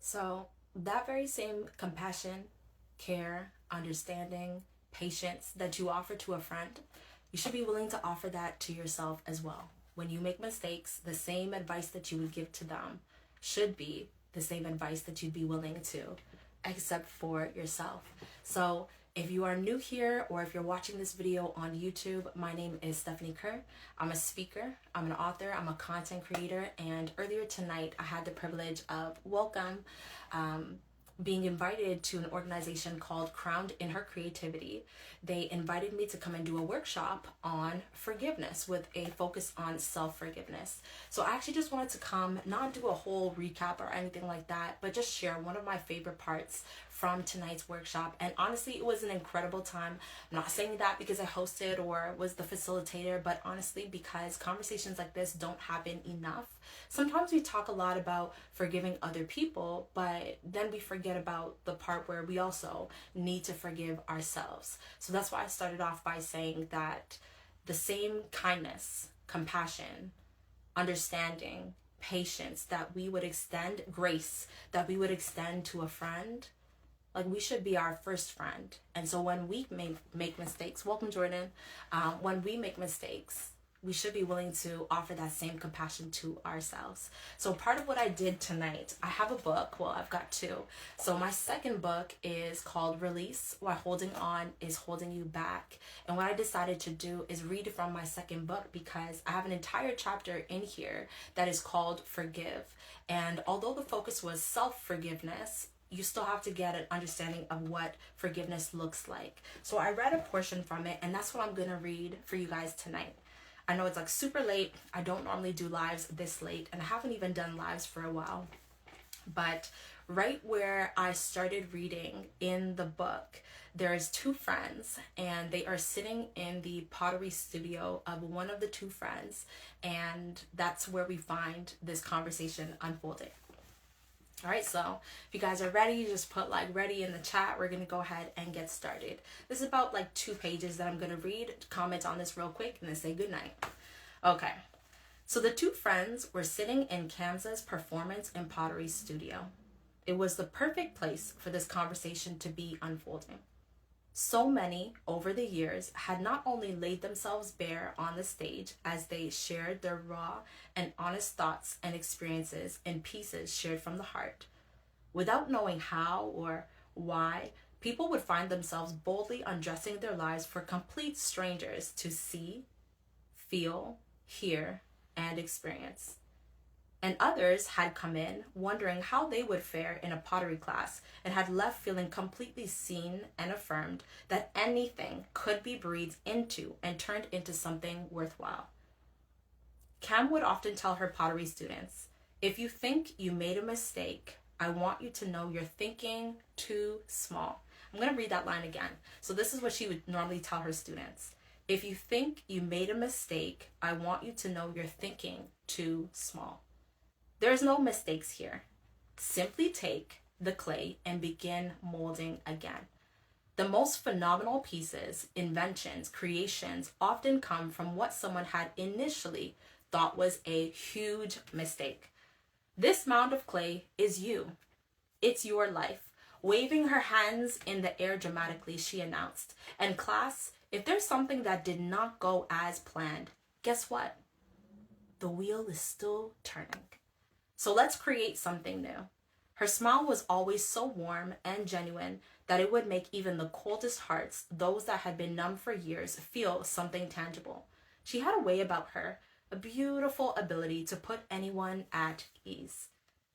So, that very same compassion, care, understanding, patience that you offer to a friend, you should be willing to offer that to yourself as well. When you make mistakes, the same advice that you would give to them should be the same advice that you'd be willing to accept for yourself. So, if you are new here or if you're watching this video on YouTube, my name is Stephanie Kerr. I'm a speaker, I'm an author, I'm a content creator, and earlier tonight I had the privilege of being invited to an organization called Crowned in Her Creativity. They invited me to come and do a workshop on forgiveness with a focus on self-forgiveness. So I actually just wanted to come, not do a whole recap or anything like that, but just share one of my favorite parts from tonight's workshop. And honestly, it was an incredible time. I'm not saying that because I hosted or was the facilitator, but honestly because conversations like this don't happen enough. Sometimes we talk a lot about forgiving other people, but then we forget about the part where we also need to forgive ourselves. So that's why I started off by saying that the same kindness, compassion, understanding, patience that we would extend, grace that we would extend to a friend, like we should be our first friend. And so when we make mistakes, welcome Jordan, when we make mistakes, we should be willing to offer that same compassion to ourselves. So part of what I did tonight, I have a book. Well, I've got two. So my second book is called Release, Why Holding On is Holding You Back. And what I decided to do is read from my second book because I have an entire chapter in here that is called Forgive. And although the focus was self-forgiveness, you still have to get an understanding of what forgiveness looks like. So I read a portion from it, and that's what I'm gonna read for you guys tonight. I know it's like super late. I don't normally do lives this late, and I haven't even done lives for a while. But right where I started reading in the book, there's two friends, and they are sitting in the pottery studio of one of the two friends, and that's where we find this conversation unfolding. All right, so if you guys are ready, just put like ready in the chat. We're gonna go ahead and get started. This is about like 2 pages that I'm gonna read, comment on this real quick, and then say goodnight. Okay, so the two friends were sitting in Kamsa's performance and pottery studio. It was the perfect place for this conversation to be unfolding. So many over the years had not only laid themselves bare on the stage as they shared their raw and honest thoughts and experiences in pieces shared from the heart. Without knowing how or why, people would find themselves boldly undressing their lives for complete strangers to see, feel, hear, and experience. And others had come in wondering how they would fare in a pottery class and had left feeling completely seen and affirmed that anything could be breathed into and turned into something worthwhile. Cam would often tell her pottery students, if you think you made a mistake, I want you to know you're thinking too small. I'm going to read that line again. So this is what she would normally tell her students. If you think you made a mistake, I want you to know you're thinking too small. There's no mistakes here. Simply take the clay and begin molding again. The most phenomenal pieces, inventions, creations often come from what someone had initially thought was a huge mistake. This mound of clay is you. It's your life. Waving her hands in the air dramatically, she announced, and class, if there's something that did not go as planned, guess what? The wheel is still turning. So let's create something new. Her smile was always so warm and genuine that it would make even the coldest hearts, those that had been numb for years, feel something tangible. She had a way about her, a beautiful ability to put anyone at ease.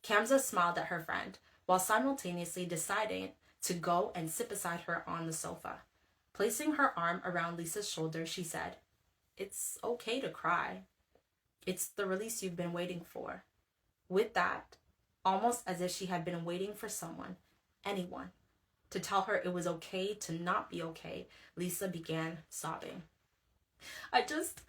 Kamsa smiled at her friend, while simultaneously deciding to go and sit beside her on the sofa. Placing her arm around Lisa's shoulder, she said, "It's okay to cry. It's the release you've been waiting for." With that, almost as if she had been waiting for someone, anyone, to tell her it was okay to not be okay, Lisa began sobbing. I just,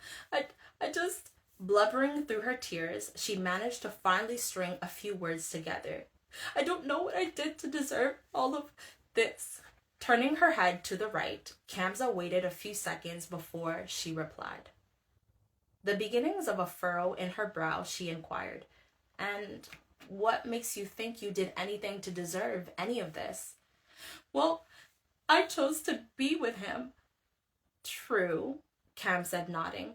blubbering through her tears, she managed to finally string a few words together. I don't know what I did to deserve all of this. Turning her head to the right, Kamsa waited a few seconds before she replied. The beginnings of a furrow in her brow, she inquired, "And What makes you think you did anything to deserve any of this? Well, I chose to be with him. True, Cam said, nodding.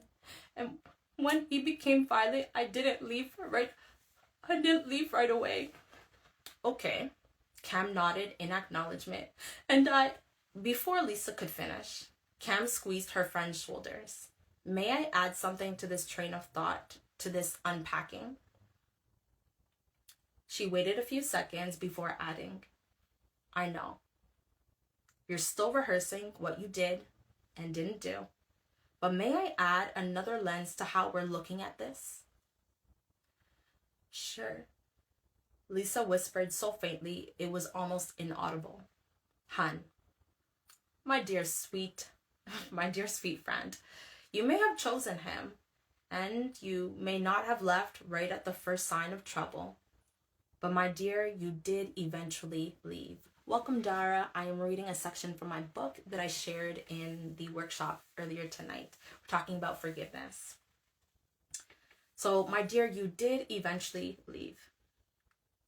And when he became violent, I didn't leave right away. Okay. Cam nodded in acknowledgement. And before Lisa could finish, Cam squeezed her friend's shoulders. May I add something to this train of thought, to this unpacking? She waited a few seconds before adding, I know. You're still rehearsing what you did and didn't do. But may I add another lens to how we're looking at this? Sure. Lisa whispered so faintly it was almost inaudible. Hun, my dear sweet friend, you may have chosen him, and you may not have left right at the first sign of trouble. But my dear, you did eventually leave. Welcome, Dara. I am reading a section from my book that I shared in the workshop earlier tonight. We're talking about forgiveness. So, my dear, you did eventually leave.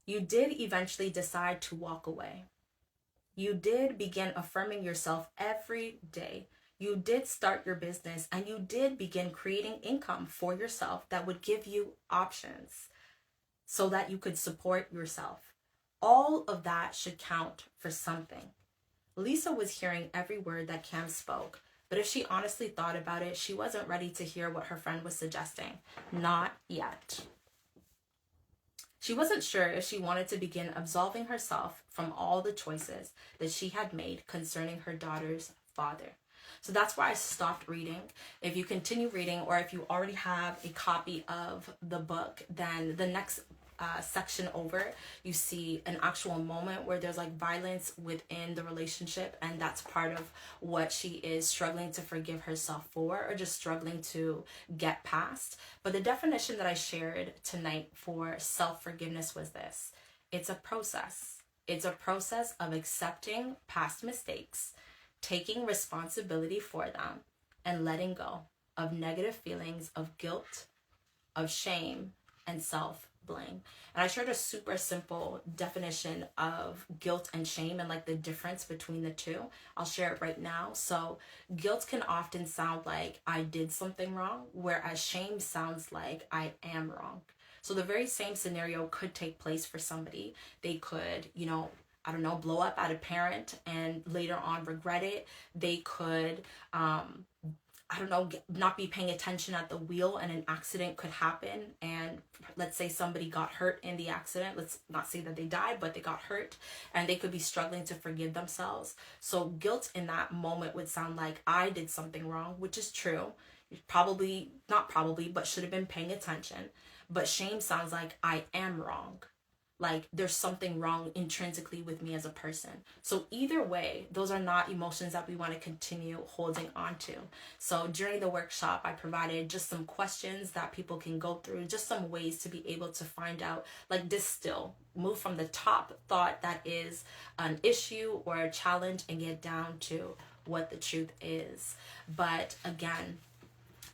You did eventually decide to walk away. You did begin affirming yourself every day. You did start your business, and you did begin creating income for yourself that would give you options so that you could support yourself. All of that should count for something. Lisa was hearing every word that Cam spoke, but if she honestly thought about it, she wasn't ready to hear what her friend was suggesting. Not yet. She wasn't sure if she wanted to begin absolving herself from all the choices that she had made concerning her daughter's father. So that's why I stopped reading. If you continue reading, or if you already have a copy of the book, then the next section over, you see an actual moment where there's like violence within the relationship, and that's part of what she is struggling to forgive herself for, or just struggling to get past. But the definition that I shared tonight for self-forgiveness was this: it's a process. It's a process of accepting past mistakes, taking responsibility for them, and letting go of negative feelings of guilt, of shame, and self-blame. And I shared a super simple definition of guilt and shame and like the difference between the two. I'll share it right now. So guilt can often sound like I did something wrong, whereas shame sounds like I am wrong. So the very same scenario could take place for somebody. They could, blow up at a parent and later on regret it. They could, not be paying attention at the wheel and an accident could happen. And let's say somebody got hurt in the accident. Let's not say that they died, but they got hurt and they could be struggling to forgive themselves. So guilt in that moment would sound like I did something wrong, which is true. But should have been paying attention. But shame sounds like I am wrong. Like there's something wrong intrinsically with me as a person. So either way, those are not emotions that we want to continue holding on to. So during the workshop, I provided just some questions that people can go through, just some ways to be able to find out, like distill, move from the top thought that is an issue or a challenge and get down to what the truth is. But again,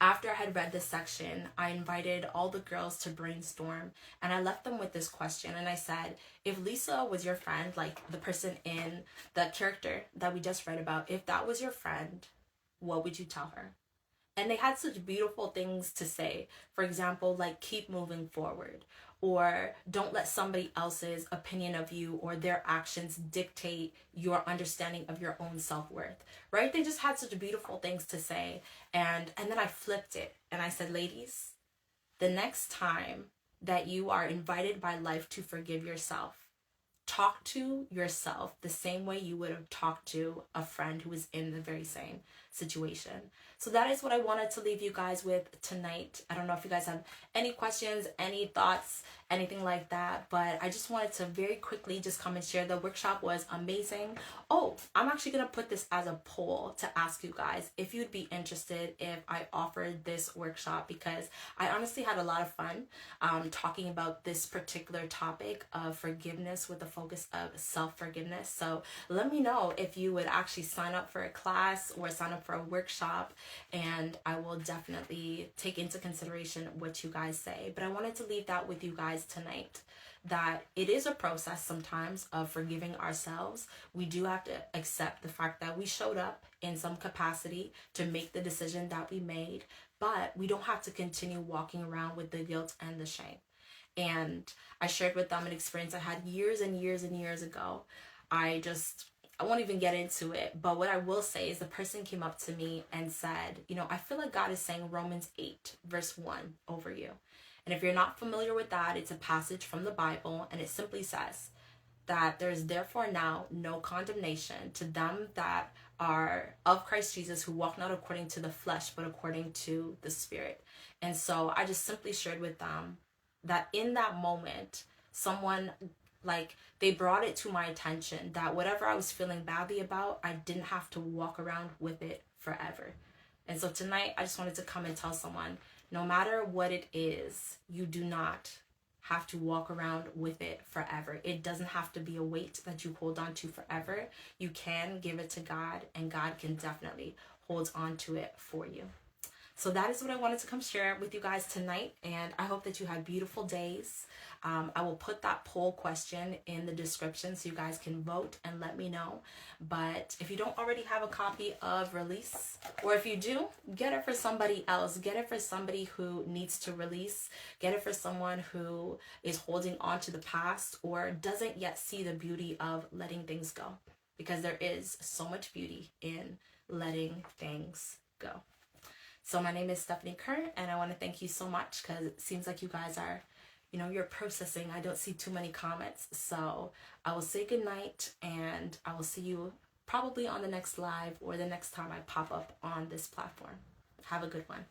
after I had read this section, I invited all the girls to brainstorm, and I left them with this question. And I said, if Lisa was your friend, like the person in the character that we just read about, if that was your friend, what would you tell her? And they had such beautiful things to say. For example, like keep moving forward, or don't let somebody else's opinion of you or their actions dictate your understanding of your own self-worth, right? They just had such beautiful things to say. And then I flipped it and I said, ladies, the next time that you are invited by life to forgive yourself, talk to yourself the same way you would have talked to a friend who was in the very same situation. So that is what I wanted to leave you guys with tonight. I don't know if you guys have any questions, any thoughts, anything like that, but I just wanted to very quickly just come and share. The workshop was amazing. Oh, I'm actually going to put this as a poll to ask you guys if you'd be interested if I offered this workshop, because I honestly had a lot of fun talking about this particular topic of forgiveness with the focus of self-forgiveness. So let me know if you would actually sign up for a class or sign up up for a workshop, and I will definitely take into consideration what you guys say. But I wanted to leave that with you guys tonight, that it is a process sometimes of forgiving ourselves. We do have to accept the fact that we showed up in some capacity to make the decision that we made, but we don't have to continue walking around with the guilt and the shame. And I shared with them an experience I had years and years and years ago. I won't even get into it, but what I will say is the person came up to me and said, I feel like God is saying Romans 8 verse 1 over you. And if you're not familiar with that, it's a passage from the Bible, and it simply says that there is therefore now no condemnation to them that are of Christ Jesus, who walk not according to the flesh, but according to the Spirit. And so I just simply shared with them that in that moment, someone, they brought it to my attention that whatever I was feeling badly about, I didn't have to walk around with it forever. And so tonight, I just wanted to come and tell someone, no matter what it is, you do not have to walk around with it forever. It doesn't have to be a weight that you hold on to forever. You can give it to God, and God can definitely hold on to it for you. So that is what I wanted to come share with you guys tonight, and I hope that you had beautiful days. I will put that poll question in the description so you guys can vote and let me know. But if you don't already have a copy of Release, or if you do, get it for somebody else. Get it for somebody who needs to release. Get it for someone who is holding on to the past or doesn't yet see the beauty of letting things go. Because there is so much beauty in letting things go. So my name is Stephanie Kerr, and I want to thank you so much, because it seems like you guys are, you're processing. I don't see too many comments. So I will say good night, and I will see you probably on the next live or the next time I pop up on this platform. Have a good one.